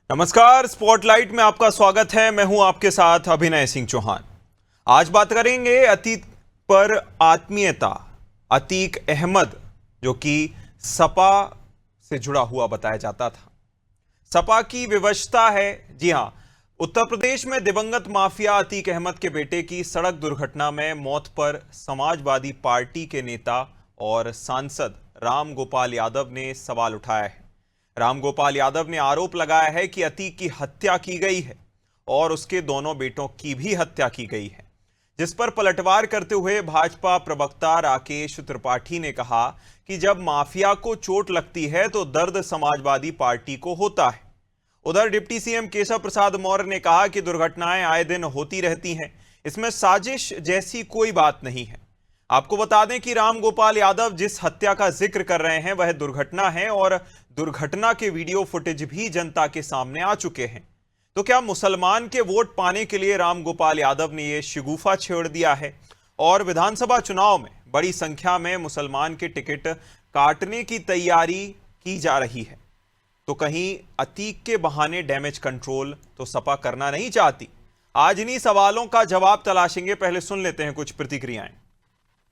नमस्कार, स्पॉटलाइट में आपका स्वागत है। मैं हूं आपके साथ अभिनय सिंह चौहान। आज बात करेंगे अतीक पर आत्मीयता। अतीक अहमद, जो कि सपा से जुड़ा हुआ बताया जाता था। सपा की विवशता है। जी हां, उत्तर प्रदेश में दिवंगत माफिया अतीक अहमद के बेटे की सड़क दुर्घटना में मौत पर समाजवादी पार्टी के नेता और सांसद राम गोपाल यादव ने सवाल उठाया है। रामगोपाल यादव ने आरोप लगाया है कि अतीक की हत्या की गई है और उसके दोनों बेटों की भी हत्या की गई है, जिस पर पलटवार करते हुए भाजपा प्रवक्ता राकेश त्रिपाठी ने कहा कि जब माफिया को चोट लगती है तो दर्द समाजवादी पार्टी को होता है। उधर डिप्टी सीएम केशव प्रसाद मौर्य ने कहा कि दुर्घटनाएं आए दिन होती रहती हैं, इसमें साजिश जैसी कोई बात नहीं है। आपको बता दें कि रामगोपाल यादव जिस हत्या का जिक्र कर रहे हैं वह दुर्घटना है और दुर्घटना के वीडियो फुटेज भी जनता के सामने आ चुके हैं। तो क्या मुसलमान के वोट पाने के लिए रामगोपाल यादव ने यह शिगुफा छेड़ दिया है और विधानसभा चुनाव में बड़ी संख्या में मुसलमान के टिकट काटने की तैयारी की जा रही है? तो कहीं अतीक के बहाने डैमेज कंट्रोल तो सपा करना नहीं चाहती? आज इन्हीं सवालों का जवाब तलाशेंगे। पहले सुन लेते हैं कुछ प्रतिक्रियाएं।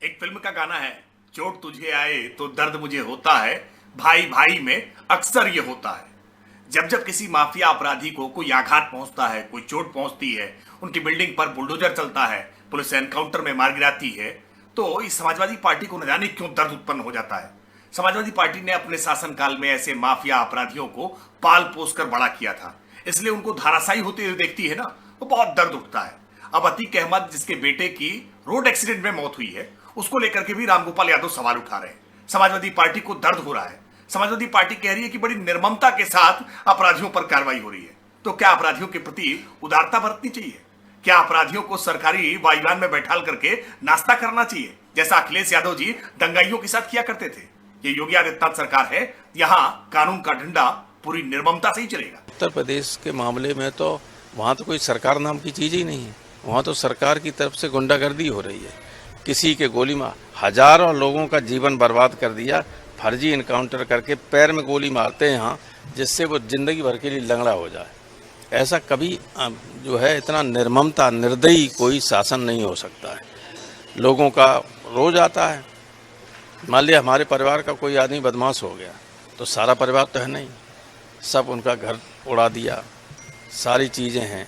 एक फिल्म का गाना है, चोट तुझे आए तो दर्द मुझे होता है, भाई भाई में अक्सर ये होता है। जब जब किसी माफिया अपराधी को कोई आघात पहुंचता है, कोई चोट पहुंचती है, उनकी बिल्डिंग पर बुलडोजर चलता है, पुलिस एनकाउंटर में मार गिराती है, तो इस समाजवादी पार्टी को न जाने क्यों दर्द उत्पन्न हो जाता है। समाजवादी पार्टी ने अपने शासनकाल में ऐसे माफिया अपराधियों को पाल पोस कर बड़ा किया था, इसलिए उनको धाराशायी होते हुए देखती है ना, वो बहुत दर्द उठता है। अब अतीक अहमद, जिसके बेटे की रोड एक्सीडेंट में मौत हुई है, उसको लेकर के भी रामगोपाल यादव सवाल उठा रहे हैं। समाजवादी पार्टी को दर्द हो रहा है। समाजवादी पार्टी कह रही है कि बड़ी निर्ममता के साथ अपराधियों पर कार्रवाई हो रही है। तो क्या अपराधियों के प्रति उदारता बरतनी चाहिए? क्या अपराधियों को सरकारी वायुयान में बैठाल करके नाश्ता करना चाहिए, जैसा अखिलेश यादव जी दंगाइयों के साथ किया करते थे? ये योगी आदित्यनाथ सरकार है, यहाँ कानून का डंडा पूरी निर्ममता से ही चलेगा। उत्तर प्रदेश के मामले में तो वहाँ तो कोई सरकार नाम की चीज़ ही नहीं है। वहाँ तो सरकार की तरफ से गुंडागर्दी हो रही है। किसी के गोली मार, हजारों लोगों का जीवन बर्बाद कर दिया। फर्जी इनकाउंटर करके पैर में गोली मारते हैं यहाँ, जिससे वो जिंदगी भर के लिए लंगड़ा हो जाए। ऐसा कभी जो है, इतना निर्ममता, निर्दयी कोई शासन नहीं हो सकता है। लोगों का रोज आता है। मान लिया हमारे परिवार का कोई आदमी बदमाश हो गया, तो सारा परिवार तो है नहीं, सब उनका घर उड़ा दिया, सारी चीज़ें हैं।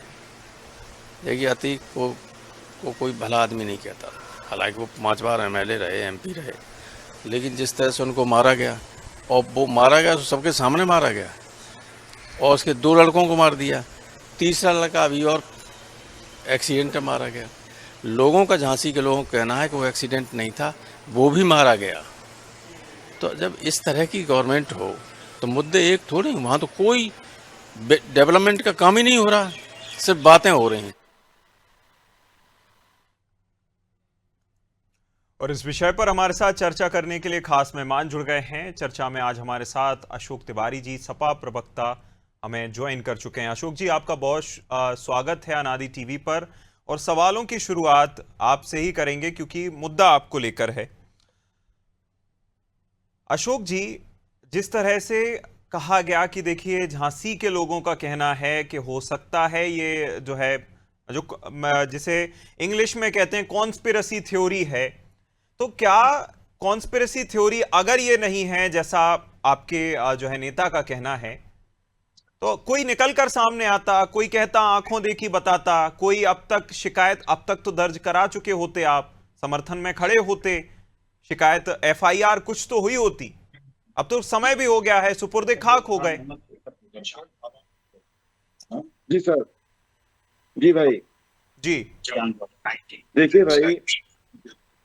देखिए, अतीक को कोई भला आदमी नहीं कहता। हालांकि वो 5 बार एमएलए रहे, एमपी रहे, लेकिन जिस तरह से उनको मारा गया, और वो मारा गया तो सबके सामने मारा गया, और उसके 2 लड़कों को मार दिया, तीसरा लड़का अभी और एक्सीडेंट में मारा गया। लोगों का, झांसी के लोगों का कहना है कि वो एक्सीडेंट नहीं था, वो भी मारा गया। तो जब इस तरह की गवर्नमेंट हो तो मुद्दे एक थोड़ी, वहाँ तो कोई डेवलपमेंट का काम ही नहीं हो रहा, सिर्फ बातें हो रही हैं। और इस विषय पर हमारे साथ चर्चा करने के लिए खास मेहमान जुड़ गए हैं। चर्चा में आज हमारे साथ अशोक तिवारी जी, सपा प्रवक्ता, हमें ज्वाइन कर चुके हैं। अशोक जी, आपका बहुत स्वागत है अनादि टीवी पर। और सवालों की शुरुआत आपसे ही करेंगे क्योंकि मुद्दा आपको लेकर है। अशोक जी, जिस तरह से कहा गया कि देखिए, झांसी के लोगों का कहना है कि हो सकता है ये जो है, जो जिसे इंग्लिश में कहते हैं कॉन्स्पिरेसी थ्योरी है, तो क्या कॉन्स्पिरेसी थ्योरी अगर ये नहीं है जैसा आपके जो है नेता का कहना है, तो कोई निकलकर सामने आता, कोई कहता, आंखों देखी बताता, कोई अब तक शिकायत अब तक तो दर्ज करा चुके होते, आप समर्थन में खड़े होते, शिकायत एफआईआर कुछ तो हुई होती। अब तो समय भी हो गया है, सुपुर्दे खाक हो गए। जी सर। जी भाई। जी। देखिए भाई,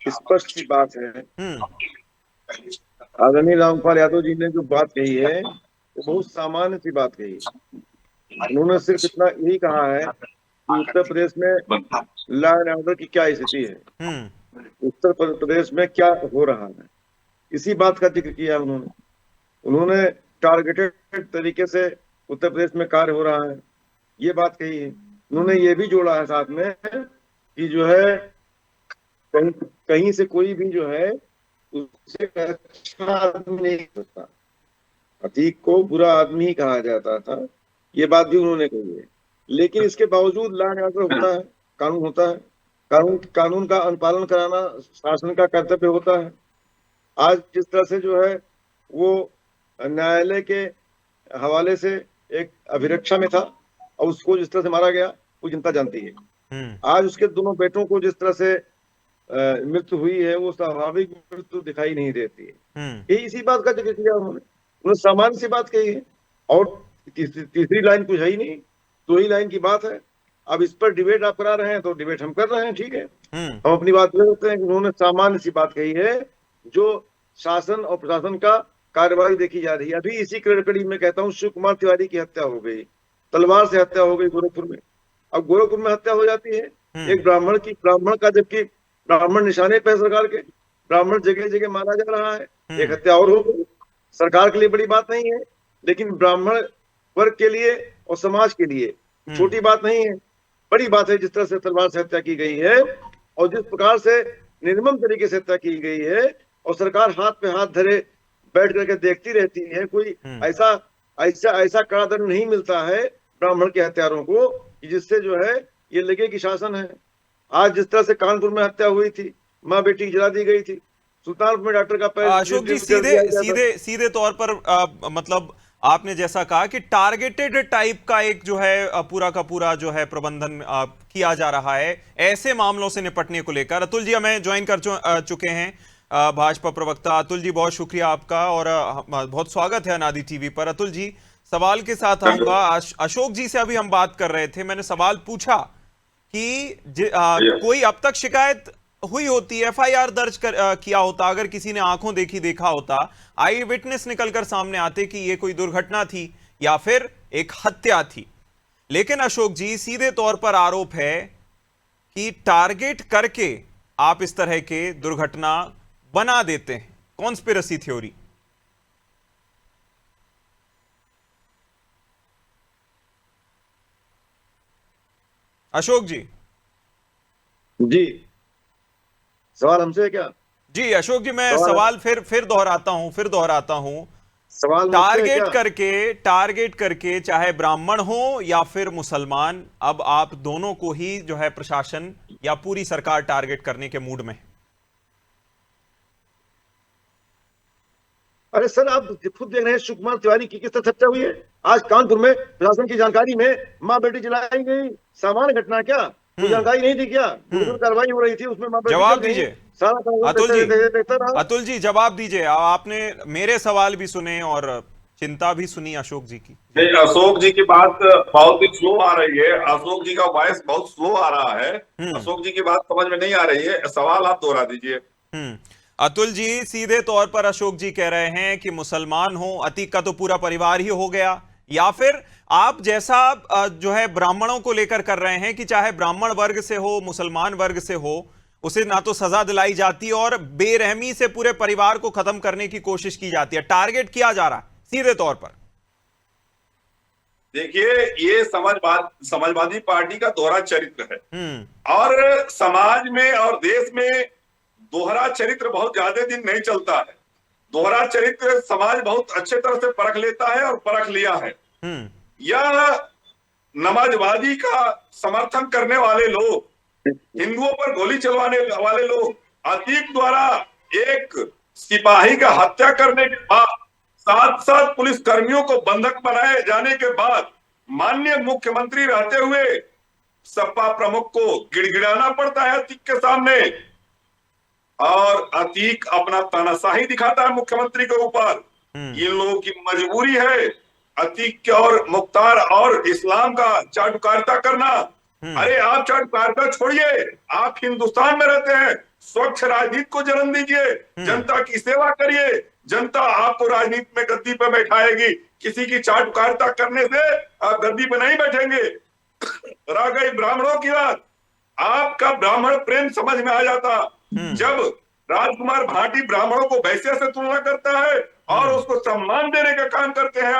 स्पष्ट सी बात है। हम्म। आदरणीय रामपाल यादव जी ने जो बात कही है वो बहुत सामान्य सी बात कही है। उन्होंने सिर्फ इतना यही कहा है कि उत्तर प्रदेश में लॉ एंड ऑर्डर की क्या स्थिति है, उत्तर प्रदेश में क्या हो रहा है, इसी बात का जिक्र किया उन्होंने। उन्होंने टारगेटेड तरीके से उत्तर प्रदेश में कार्य हो रहा है, ये बात कही है। उन्होंने ये भी जोड़ा है साथ में कि जो है, कहीं कहीं से कोई भी जो है उसे अच्छा आदमी नहीं हो सकता। अतीक को बुरा आदमी ही कहा जाता था, ये बात भी उन्होंने कही है। लेकिन इसके बावजूद लॉ एंड ऑर्डर होता है, कानून होता है, कानून का अनुपालन कराना शासन का कर्तव्य होता है। आज जिस तरह से जो है वो न्यायालय के हवाले से एक अभिरक्षा में था और उसको जिस तरह से मारा गया वो जनता जानती है। आज उसके दोनों बेटों को जिस तरह से मृत्यु हुई है वो स्वाभाविक मृत्यु दिखाई नहीं देती है। यही इसी बात का जिक्र किया उन्होंने सामान्य सी बात कही है और तीसरी लाइन कुछ है ही नहीं, दो ही लाइन की बात है। अब इस पर डिबेट आप करा रहे हैं तो डिबेट हम कर रहे हैं, ठीक है। हम अपनी बात कर सकते हैं कि उन्होंने सामान्य सी बात कही है जो शासन और प्रशासन का कार्रवाई देखी जा रही है। अभी इसी कड़ी में कहता हूँ शिव कुमार तिवारी की हत्या हो गई, तलवार से हत्या हो गई गोरखपुर में। अब गोरखपुर में हत्या हो जाती है एक ब्राह्मण का, जबकि ब्राह्मण निशाने पे सरकार के, ब्राह्मण जगह जगह मारा जा रहा है, एक हत्या और हो गई। सरकार के लिए बड़ी बात नहीं है, लेकिन ब्राह्मण वर्ग के लिए और समाज के लिए छोटी बात नहीं है, बड़ी बात है। जिस तरह से तलवार से हत्या की गई है और जिस प्रकार से निर्मम तरीके से हत्या की गई है और सरकार हाथ पे हाथ धरे बैठ करके देखती रहती है, कोई ऐसा कड़ा दंड नहीं मिलता है ब्राह्मण के हत्यारों को जिससे जो है ये लगे कि शासन है। आज जिस तरह से कानपुर में हत्या हुई थी, माँ बेटी जला दी गई थी, सुल्तानपुर में डॉक्टर का पैर अशोक जी सीधे तौर पर मतलब आपने जैसा कहा कि टारगेटेड टाइप का एक जो है पूरा का पूरा जो है प्रबंधन किया जा रहा है ऐसे मामलों से निपटने को लेकर। अतुल जी हमें ज्वाइन कर चुके हैं, भाजपा प्रवक्ता। अतुल जी बहुत शुक्रिया आपका और बहुत स्वागत है अनादि टीवी पर। अतुल जी सवाल के साथ आऊंगा। अशोक जी से अभी हम बात कर रहे थे, मैंने सवाल पूछा कि कोई अब तक शिकायत हुई होती, एफआईआर दर्ज किया होता, अगर किसी ने आंखों देखा होता, आई विटनेस निकलकर सामने आते कि ये कोई दुर्घटना थी या फिर एक हत्या थी। लेकिन अशोक जी सीधे तौर पर आरोप है कि टारगेट करके आप इस तरह के दुर्घटना बना देते हैं, कॉन्स्पिरेसी थ्योरी। अशोक जी जी सवाल हमसे है क्या? जी अशोक जी मैं सवाल फिर दोहराता हूं सवाल टारगेट करके चाहे ब्राह्मण हो या फिर मुसलमान, अब आप दोनों को ही जो है प्रशासन या पूरी सरकार टारगेट करने के मूड में। अरे सर आप खुद देख रहे हैं शिव कुमार तिवारी की किस तरह हत्या हुई है। आज कानपुर में प्रशासन की जानकारी में माँ बेटी जलाई गई, सामान्य घटना क्या? कोई जानकारी नहीं थी क्या? कार्रवाई हो रही थी उसमें माँ बेटी जवाब दीजिए अतुल जी जवाब दीजिए। आपने मेरे सवाल भी सुने और चिंता भी सुनी अशोक जी की। अशोक जी की बात बहुत ही स्लो आ रही है, अशोक जी का वॉइस बहुत स्लो आ रहा है, अशोक जी की बात समझ में नहीं आ रही है, सवाल आप दोहरा दीजिए। अतुल जी सीधे तौर पर अशोक जी कह रहे हैं कि मुसलमान हो, अतीक का तो पूरा परिवार ही हो गया, या फिर आप जैसा जो है ब्राह्मणों को लेकर कर रहे हैं कि चाहे ब्राह्मण वर्ग से हो मुसलमान वर्ग से हो, उसे ना तो सजा दिलाई जाती और बेरहमी से पूरे परिवार को खत्म करने की कोशिश की जाती है, टारगेट किया जा रहा है सीधे तौर पर। देखिए ये समाजवादी पार्टी का दोहरा चरित्र है और समाज में और देश में दोहरा चरित्र बहुत ज्यादा दिन नहीं चलता है। दोहरा चरित्र समाज बहुत अच्छे तरह से परख लेता है और परख लिया है। यह नमाजवादी का समर्थन करने वाले लोग, हिंदुओं पर गोली चलवाने वाले लोग, अतीक द्वारा एक सिपाही का हत्या करने के बाद 7 पुलिस कर्मियों को बंधक बनाए जाने के बाद माननीय मुख्यमंत्री रहते हुए सपा प्रमुख को गिड़गिड़ाना पड़ता है अतीक के सामने और अतीक अपना तानाशाही दिखाता है मुख्यमंत्री के ऊपर। इन लोगों की मजबूरी है अतीक और मुख्तार और इस्लाम का चाटुकारिता करना। अरे आप चाटुकारिता छोड़िए, आप हिंदुस्तान में रहते हैं, स्वच्छ राजनीति को जन्म दीजिए, जनता की सेवा करिए, जनता आपको राजनीति में गद्दी पे बैठाएगी। किसी की चाटुकारिता करने से आप गद्दी पे नहीं बैठेंगे। रह गई ब्राह्मणों की बात, आपका ब्राह्मण प्रेम समझ में आ जाता जब राजकुमार भाटी ब्राह्मणों को वैश्य से तुलना करता है और उसको सम्मान देने का काम करते हैं।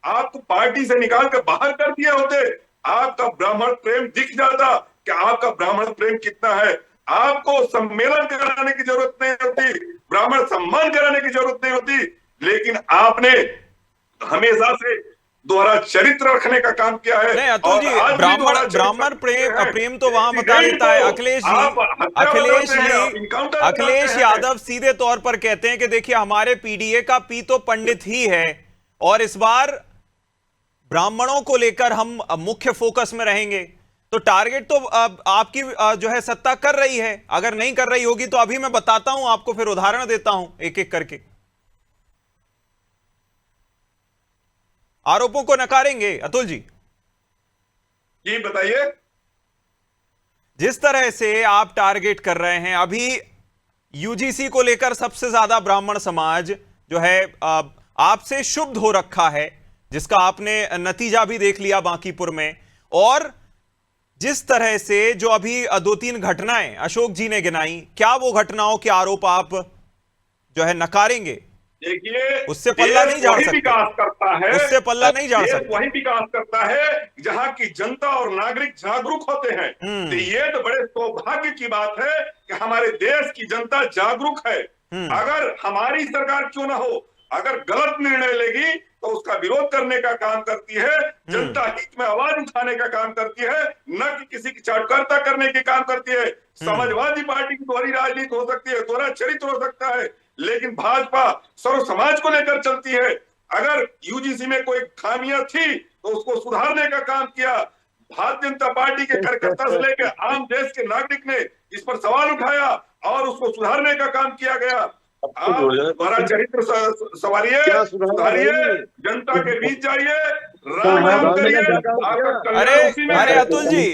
आपको पार्टी से निकाल कर बाहर कर दिए होते, आपका ब्राह्मण प्रेम दिख जाता कि आपका ब्राह्मण प्रेम कितना है। आपको सम्मेलन कराने की जरूरत नहीं होती, ब्राह्मण सम्मान कराने की जरूरत नहीं होती, लेकिन आपने हमेशा से दोहरा चरित्र रखने का काम किया है। नहीं अतुल और जी, आज भी ब्राह्मण दोहरा चरित्र ब्राह्मण प्रेम रखते हैं। प्रेम तो वहां बता यही देता है तो अखिलेश आप जी। हत्या अखिलेश बताते हैं, आप जी, इनकाउंटर अखिलेश बताते हैं। यादव सीधे तौर पर कहते हैं कि देखिए हमारे पीडीए का पी तो पंडित ही है और इस बार ब्राह्मणों को लेकर हम मुख्य फोकस में रहेंगे। तो टारगेट तो आपकी जो है सत्ता कर रही है, अगर नहीं कर रही होगी तो अभी मैं बताता हूं आपको, फिर उदाहरण देता हूं एक एक करके। आरोपों को नकारेंगे अतुल जी? जी बताइए। जिस तरह से आप टारगेट कर रहे हैं, अभी यूजीसी को लेकर सबसे ज्यादा ब्राह्मण समाज जो है आपसे क्षुब्ध हो रखा है, जिसका आपने नतीजा भी देख लिया बांकीपुर में। और जिस तरह से जो अभी 2-3 घटनाएं अशोक जी ने गिनाई, क्या वो घटनाओं के आरोप आप जो है नकारेंगे? देखिए, उससे पल्ला नहीं झाड़ वही सकते। विकास करता है, उससे पल्ला नहीं झाड़ देश सकते। वही विकास करता है जहां की जनता और नागरिक जागरूक होते हैं। तो ये तो बड़े सौभाग्य की बात है कि हमारे देश की जनता जागरूक है। अगर हमारी सरकार क्यों ना हो, अगर गलत निर्णय लेगी तो उसका विरोध करने का काम करती है, जनता हित में आवाज उठाने का काम करती है, न कि किसी की चाटुकारिता करने के काम करती है। समाजवादी पार्टी की दोहरी राजनीति हो सकती है, दोहरा चरित्र हो सकता है, लेकिन भाजपा सर्व समाज को लेकर चलती है। अगर यूजीसी में कोई खामियां थी तो उसको सुधारने का काम किया। भारतीय जनता पार्टी के कार्यकर्ता से लेकर आम देश के नागरिक ने इस पर सवाल उठाया और उसको सुधारने का काम किया गया। आप द्वारा चरित्र क्या सुधारिए, जनता के बीच जाइए, राम करिए, आपका कल्याण उसी में अरे है।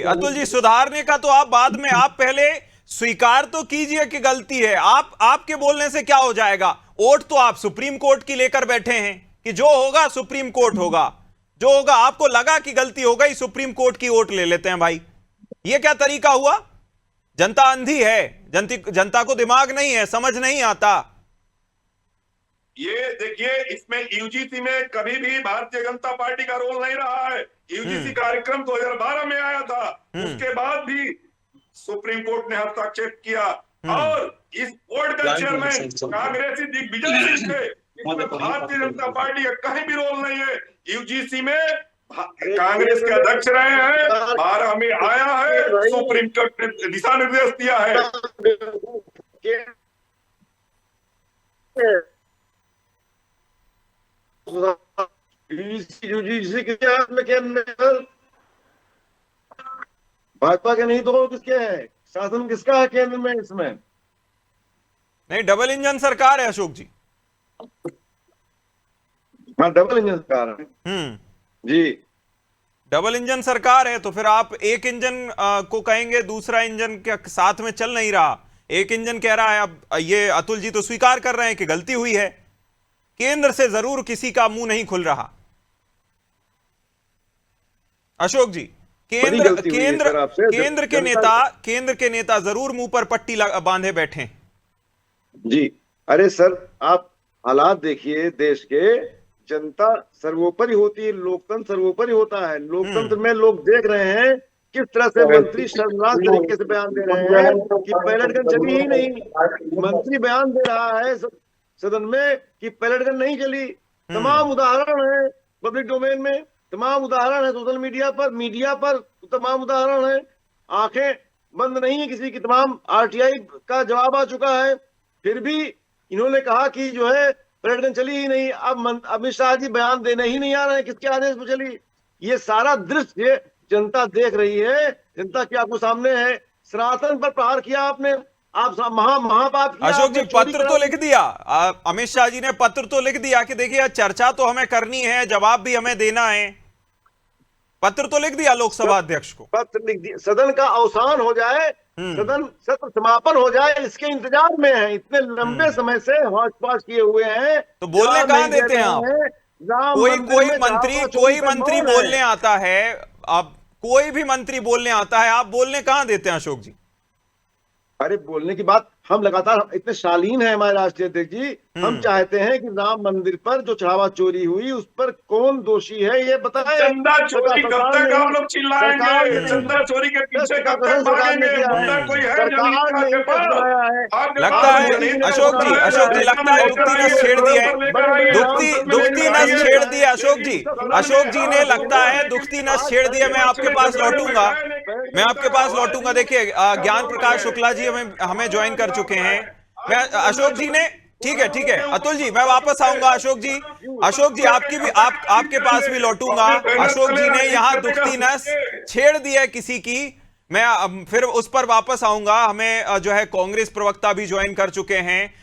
अतुल जी सुधारने का तो आप बाद में, आप पहले स्वीकार तो कीजिए कि गलती है। आपके बोलने से क्या हो जाएगा? वोट तो आप सुप्रीम कोर्ट की लेकर बैठे हैं कि जो होगा सुप्रीम कोर्ट होगा, जो होगा। आपको लगा कि गलती हो गई, सुप्रीम कोर्ट की वोट ले लेते हैं भाई। ये क्या तरीका हुआ? जनता अंधी है, जनता को दिमाग नहीं है, समझ नहीं आता। ये देखिए, इसमें यूजीसी में कभी भी भारतीय जनता पार्टी का रोल नहीं रहा है। यूजीसी कार्यक्रम 2012 में आया था, उसके बाद भी सुप्रीम कोर्ट ने हस्तक्षेप किया और इस बोर्ड का चेयरमैन कांग्रेसी दिग्विजय सिंह थे। इसमें भारतीय जनता पार्टी का कहीं भी रोल नहीं है। यूजीसी में कांग्रेस के अध्यक्ष रहे हैं, 12 में आया है, सुप्रीम कोर्ट ने दिशा निर्देश दिया है। यूजीसी किसके हाथ में केंद्र? भाजपा के नहीं तो किसके है? शासन किसका है केंद्र में? इसमें नहीं, डबल इंजन सरकार है अशोक जी। हाँ, डबल इंजन सरकार है जी। डबल इंजन सरकार है तो फिर आप एक इंजन को कहेंगे, दूसरा इंजन के साथ में चल नहीं रहा। एक इंजन कह रहा है, अब ये अतुल जी तो स्वीकार कर रहे हैं कि गलती हुई है, केंद्र से जरूर किसी का मुंह नहीं खुल रहा। अशोक जी, केंद्र के नेता जरूर मुंह पर पट्टी बांधे बैठे हैं। जी, अरे सर, आप हालात देखिए देश के। जनता सर्वोपरि होती है, लोकतंत्र सर्वोपरि होता है। लोकतंत्र में लोग देख रहे हैं किस तरह से मंत्री शर्मनाक तरीके से बयान दे रहे हैं कि पैलेट गन चली ही नहीं। मंत्री बयान दे रहा है सदन में कि पैलेट गन नहीं चली। तमाम उदाहरण है पब्लिक डोमेन में, तमाम उदाहरण है सोशल मीडिया पर तमाम उदाहरण है। आंखें बंद नहीं है किसी की, तमाम आरटीआई का जवाब आ चुका है। फिर भी इन्होंने कहा कि जो है पैलेट गन चली ही नहीं। अब अमित शाह जी बयान देने ही नहीं आ रहे हैं किसके आदेश पर चली। ये सारा दृश्य जनता देख रही है, जनता की आपको सामने है। सनातन पर प्रहार किया आपने, आप महापाप किया। अशोक जी, पत्र तो लिख दिया, अमित शाह जी ने पत्र तो लिख दिया कि देखिए चर्चा तो हमें करनी है, जवाब भी हमें देना है। पत्र तो लिख दिया लोकसभा अध्यक्ष को, पत्र लिख दिया। सदन का अवसान हो जाए, सदन सत्र समापन हो जाए, इसके इंतजार में है। इतने लंबे समय से हौच पौच किए हुए हैं, तो बोलने कहां देते हैं आप? कोई मंत्री बोलने आता है, अब कोई भी मंत्री बोलने आता है, आप बोलने कहां देते हैं अशोक जी? अरे बोलने की बात, हम लगातार इतने शालीन है हमारे राष्ट्रीय अध्यक्ष जी। हम चाहते हैं कि राम मंदिर पर जो चढ़ावा चोरी हुई उस पर कौन दोषी है ये बताएं। चंदा चोरी कब तक आप लोग चिल्लाएंगे? चंदा चोरी के पीछे कब तक भागेंगे? मुद्दा कोई है जमीन के पास? लगता है अशोक जी लगता है दुखती नस छेड़ दी है, दुखती नस नस छेड़ दी है अशोक जी। अशोक जी ने लगता है दुखती नस छेड़ दी है। मैं आपके पास लौटूंगा। देखिए ज्ञान प्रकाश शुक्ला जी हमें ज्वाइन कर चुके हैं। मैं अशोक जी ने ठीक है अतुल जी, मैं वापस आऊंगा। अशोक जी आपके पास भी लौटूंगा। अशोक जी ने यहाँ दुखती नस छेड़ दी है किसी की। मैं फिर उस पर वापस आऊंगा। हमें जो है कांग्रेस प्रवक्ता भी ज्वाइन कर चुके हैं।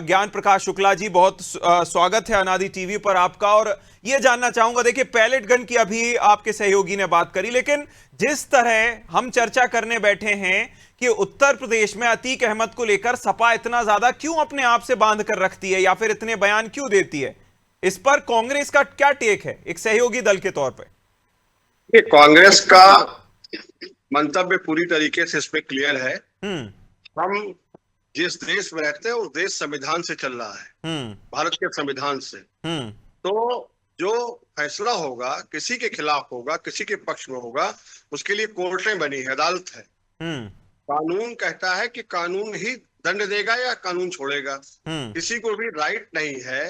ज्ञान प्रकाश शुक्ला जी, बहुत स्वागत है अनादि टीवी पर आपका। और ये जानना चाहूंगा, देखिए पैलेट गन की अभी आपके सहयोगी ने बात करी, लेकिन जिस तरह हम चर्चा करने बैठे हैं कि उत्तर प्रदेश में अतीक अहमद को लेकर सपा इतना ज्यादा क्यों अपने आप से बांध कर रखती है या फिर इतने बयान क्यों देती है, इस पर कांग्रेस का क्या टेक है एक सहयोगी दल के तौर पर? कांग्रेस का मंतव्य पूरी तरीके से इस पे क्लियर है। हम जिस देश में रहते हैं उस देश संविधान से चल रहा है, भारत के संविधान से। तो जो फैसला होगा किसी के खिलाफ होगा, किसी के पक्ष में होगा, उसके लिए कोर्टें बनी है, अदालत है। कानून कहता है कि कानून ही दंड देगा या कानून छोड़ेगा। किसी को भी राइट नहीं है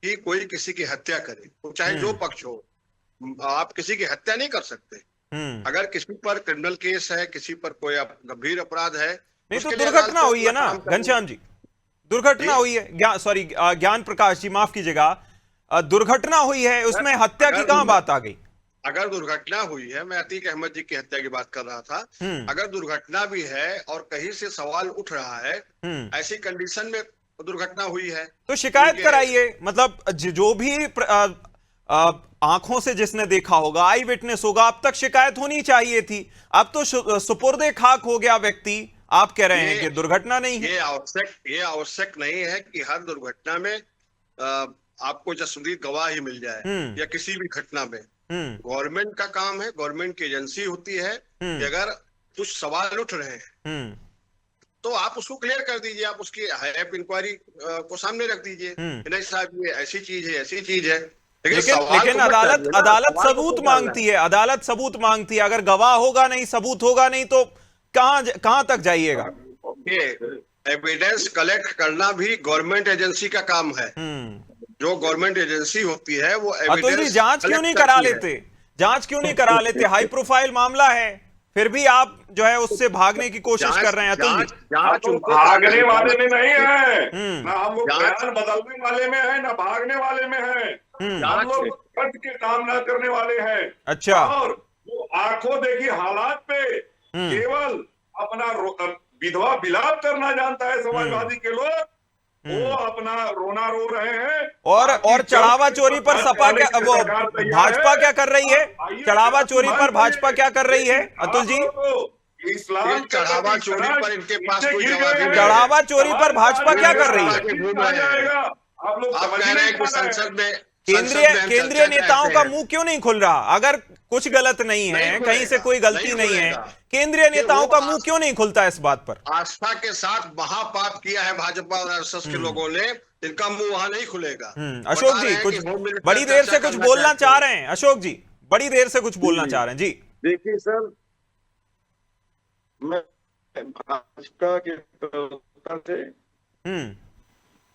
कि कोई किसी की हत्या करे, तो चाहे जो पक्ष हो। आप किसी की हत्या नहीं कर सकते। अगर किसी पर क्रिमिनल केस है, किसी पर कोई गंभीर अपराध है, नहीं तो दुर्घटना हुई है ना घनश्याम जी, दुर्घटना हुई है। सॉरी ज्ञान प्रकाश जी, माफ कीजिएगा, दुर्घटना हुई है, उसमें हत्या की कहां बात आ गई? अगर दुर्घटना हुई है, मैं अतीक अहमद जी की हत्या की बात कर रहा था। अगर दुर्घटना भी है और कहीं से सवाल उठ रहा है, ऐसी कंडीशन में दुर्घटना हुई है तो शिकायत कराइए। मतलब जो भी आंखों से जिसने देखा होगा, आई विटनेस होगा, अब तक शिकायत होनी चाहिए थी। अब तो सुपुर्दे खाक हो गया व्यक्ति। आप कह रहे हैं कि दुर्घटना नहीं है। ये आवश्यक नहीं है कि हर दुर्घटना में आपको जसप्रीत गवाह ही मिल जाए या किसी भी घटना में। गवर्नमेंट का काम है, गवर्नमेंट की एजेंसी होती है कि अगर कुछ सवाल उठ रहे हैं तो आप उसको क्लियर कर दीजिए, आप उसकी हायर इंक्वायरी को सामने रख दीजिए। नहीं साहब ये ऐसी चीज है। लेकिन अदालत सबूत मांगती है, अदालत सबूत मांगती है। अगर गवाह होगा नहीं, सबूत होगा नहीं, तो कहां तक जाइएगा? एविडेंस कलेक्ट करना भी गवर्नमेंट एजेंसी का काम है। जो गवर्नमेंट एजेंसी होती है वो एविडेंस जांच क्यों नहीं करा लेते? जांच क्यों नहीं करा लेते? हाई प्रोफाइल मामला है, फिर भी आप जो है उससे भागने की कोशिश कर रहे हैं। अतुल जी, भागने वाले में नहीं है ना, हम लोग बयान बदलने वाले में है ना भागने वाले में है। हम लोग कट के काम ना करने वाले हैं। अच्छा, और वो आंखों देखी हालात पे केवल अपना विधवा विलाप करना जानता है समाजवादी के लोग। वो अपना रोना रो रहे हैं। और चढ़ावा चोरी पर सपा क्या, वो भाजपा क्या कर रही है? चढ़ावा चोरी पर भाजपा क्या कर रही है अतुल जी? इस्लाम चढ़ावा चोरी पर इनके पास कोई जवाब नहीं। चढ़ावा चोरी पर भाजपा क्या कर रही है? आप लोग कह रहे हैं कि संसद में केंद्रीय नेताओं का मुंह क्यों नहीं खुल रहा? अगर कुछ गलत नहीं है, कहीं से कोई गलती नहीं है, केंद्रीय नेताओं का मुंह क्यों नहीं खुलता इस बात पर? आस्था के साथ महापाप किया है भाजपा और आरएसएस के लोगों ने, इनका मुंह वहां नहीं खुलेगा। अशोक जी कुछ बड़ी देर से कुछ बोलना चाह रहे हैं। अशोक जी बड़ी देर से कुछ बोलना चाह रहे हैं। जी देखिए सर, मैं भाजपा के प्रवक्ता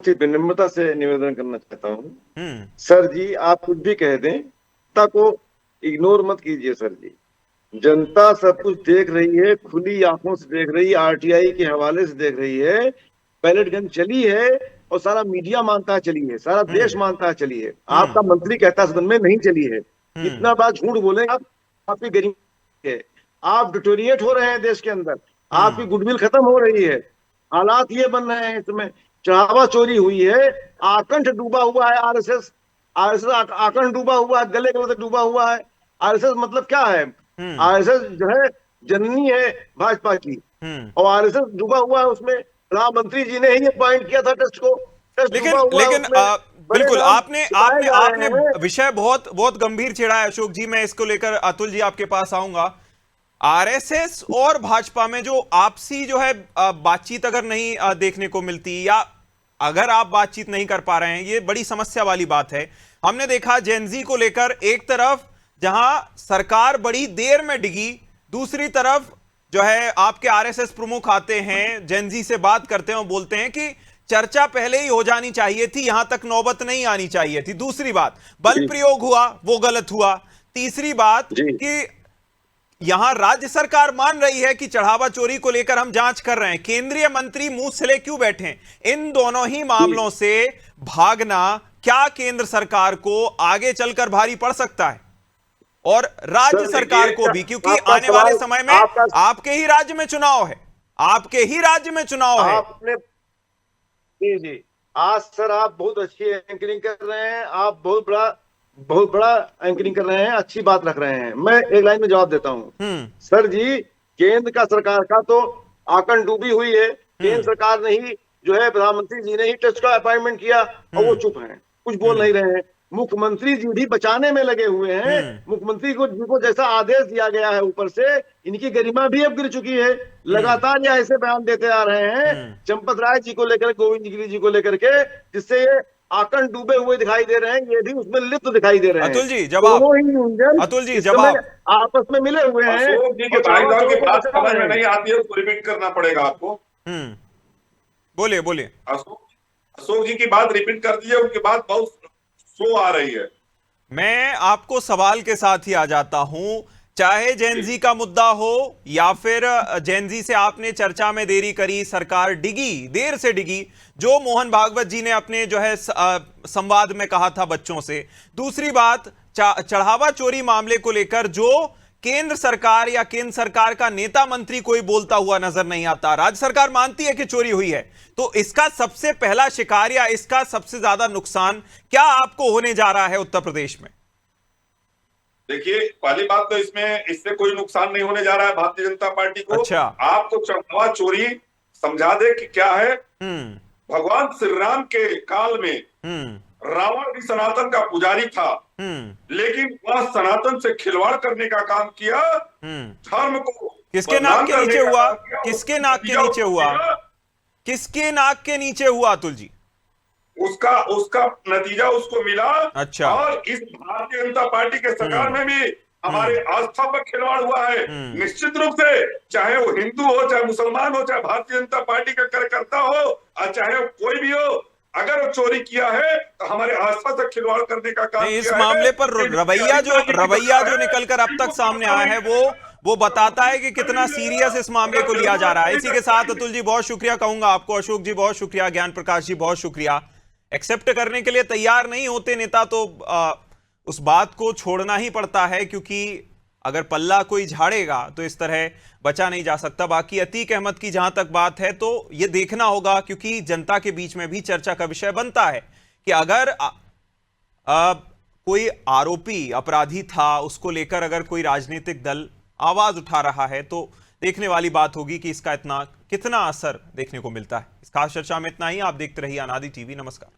से विनम्रता से निवेदन करना चाहता हूँ। सर जी, आप कुछ भी कह दें, जनता को इग्नोर मत कीजिए। सर जी, जनता सब कुछ देख रही है, खुली आंखों से देख रही है, आरटीआई के हवाले से देख रही है। पैलेट गन चली है और सारा मीडिया मानता है चली है, सारा देश मानता है चली है। आपका मंत्री कहता है सदन में नहीं चली है। इतना बात झूठ बोलेंगे आप, आपकी गरीबी है। आप डिटोरिएट हो रहे हैं देश के अंदर, आपकी गुडविल खत्म हो रही है। हालात ये बन रहे हैं इसमें। चढ़ावा चोरी हुई है, आकंठ डूबा हुआ है आरएसएस आकंठ डूबा हुआ है, गले गले डूबा हुआ है। आरएसएस मतलब क्या है? आरएसएस जो है जननी है भाजपा की, और आरएसएस डूबा हुआ है उसमें। प्रधानमंत्री जी ने ही ये पॉइंट किया था टेस्ट को। लेकिन बिल्कुल आपने विषय बहुत गंभीर छेड़ा है अशोक जी। मैं इसको लेकर अतुल जी आपके पास आऊंगा। आरएसएस और भाजपा में जो आपसी जो है बातचीत अगर नहीं देखने को मिलती, या अगर आप बातचीत नहीं कर पा रहे हैं, ये बड़ी समस्या वाली बात है। हमने देखा जेनजी को लेकर, एक तरफ जहां सरकार बड़ी देर में डिगी, दूसरी तरफ जो है आपके आरएसएस प्रमुख आते हैं, जेनजी से बात करते हैं और बोलते हैं कि चर्चा पहले ही हो जानी चाहिए थी, यहां तक नौबत नहीं आनी चाहिए थी। दूसरी बात, बल प्रयोग हुआ वो गलत हुआ। तीसरी बात कि यहां राज्य सरकार मान रही है कि चढ़ावा चोरी को लेकर हम जांच कर रहे हैं, केंद्रीय मंत्री मुंह सिले क्यों बैठे हैं? इन दोनों ही मामलों से भागना क्या केंद्र सरकार को आगे चलकर भारी पड़ सकता है, और राज्य सरकार को भी, क्योंकि आने वाले समय में आपके ही राज्य में चुनाव है, आपके ही राज्य में चुनाव है। आपने जी आज सर आप बहुत अच्छी एंकरिंग कर रहे हैं, आप बहुत बड़ा एंकरिंग कर रहे हैं, अच्छी बात रख रहे हैं। मैं एक लाइन में जवाब देता हूं। सर जी, केंद्र का सरकार का तो आंकन डूबी हुई है। केंद्र सरकार ने ही जो है, प्रधानमंत्री जी ने ही टेस्ट का अपॉइंटमेंट किया और वो चुप हैं, कुछ बोल नहीं रहे हैं। मुख्यमंत्री जी भी बचाने में लगे हुए हैं। मुख्यमंत्री को जिनको जैसा आदेश दिया गया है ऊपर से, इनकी गरिमा भी अब गिर चुकी है। लगातार ये ऐसे बयान देते आ रहे हैं चंपत राय जी को लेकर, गोविंद गिरी जी को लेकर के, जिससे ये आंकन डूबे हुए दिखाई दे रहे हैं, ये भी उसमें लिप्त दिखाई दे रहे हैं। अतुल जी जवाब, अतुल जी जवाब आपस में मिले हुए हैं। अशोक जी के भाईजान की बात समझ में नहीं आती है, उसको रिपीट करना पड़ेगा आपको। बोलिए बोलिए। अशोक जी की बात रिपीट कर दीजिए, उनकी बात बहुत स्लो आ रही है। मैं आपको सवाल के साथ ही आ जाता हूं, चाहे जेनजी का मुद्दा हो या फिर जेनजी से आपने चर्चा में देरी करी, सरकार डिगी, देर से डिगी, जो मोहन भागवत जी ने अपने जो है संवाद में कहा था बच्चों से। दूसरी बात, चढ़ावा चोरी मामले को लेकर जो केंद्र सरकार या केंद्र सरकार का नेता मंत्री कोई बोलता हुआ नजर नहीं आता। राज्य सरकार मानती है कि चोरी हुई है, तो इसका सबसे पहला शिकार या इसका सबसे ज्यादा नुकसान क्या आपको होने जा रहा है उत्तर प्रदेश में? देखिए, पहली बात तो इससे कोई नुकसान नहीं होने जा रहा है भारतीय जनता पार्टी को। अच्छा। आपको चढ़ावा चोरी समझा दे कि क्या है। भगवान श्री राम के काल में रावण भी सनातन का पुजारी था, लेकिन वह सनातन से खिलवाड़ करने का काम किया। धर्म को किसके नाक के नीचे हुआ? किसके नाक के नीचे हुआ? किसके नाक के नीचे हुआ अतुल जी? उसका नतीजा उसको मिला। अच्छा। और इस भारतीय जनता पार्टी के सरकार में भी हमारे आस्था पर खिलवाड़ हुआ है। निश्चित रूप से, चाहे वो हिंदू हो, चाहे मुसलमान हो, चाहे भारतीय जनता पार्टी का कार्यकर्ता हो, और चाहे वो कोई भी हो, अगर वो चोरी किया है तो हमारे आस्था से खिलवाड़ करने का काम इस मामले पर रवैया जो निकलकर अब तक सामने आया है वो बताता है कि कितना सीरियस इस मामले को लिया जा रहा है। इसी के साथ अतुल जी बहुत शुक्रिया कहूंगा आपको, अशोक जी बहुत शुक्रिया, ज्ञान प्रकाश जी बहुत शुक्रिया। एक्सेप्ट करने के लिए तैयार नहीं होते नेता तो उस बात को छोड़ना ही पड़ता है, क्योंकि अगर पल्ला कोई झाड़ेगा तो इस तरह बचा नहीं जा सकता। बाकी अतीक अहमद की जहां तक बात है तो यह देखना होगा, क्योंकि जनता के बीच में भी चर्चा का विषय बनता है कि अगर कोई आरोपी अपराधी था, उसको लेकर अगर कोई राजनीतिक दल आवाज उठा रहा है तो देखने वाली बात होगी कि इसका कितना असर देखने को मिलता है। इस खास चर्चा में इतना ही। आप देखते रहिए अनादि टीवी। नमस्कार।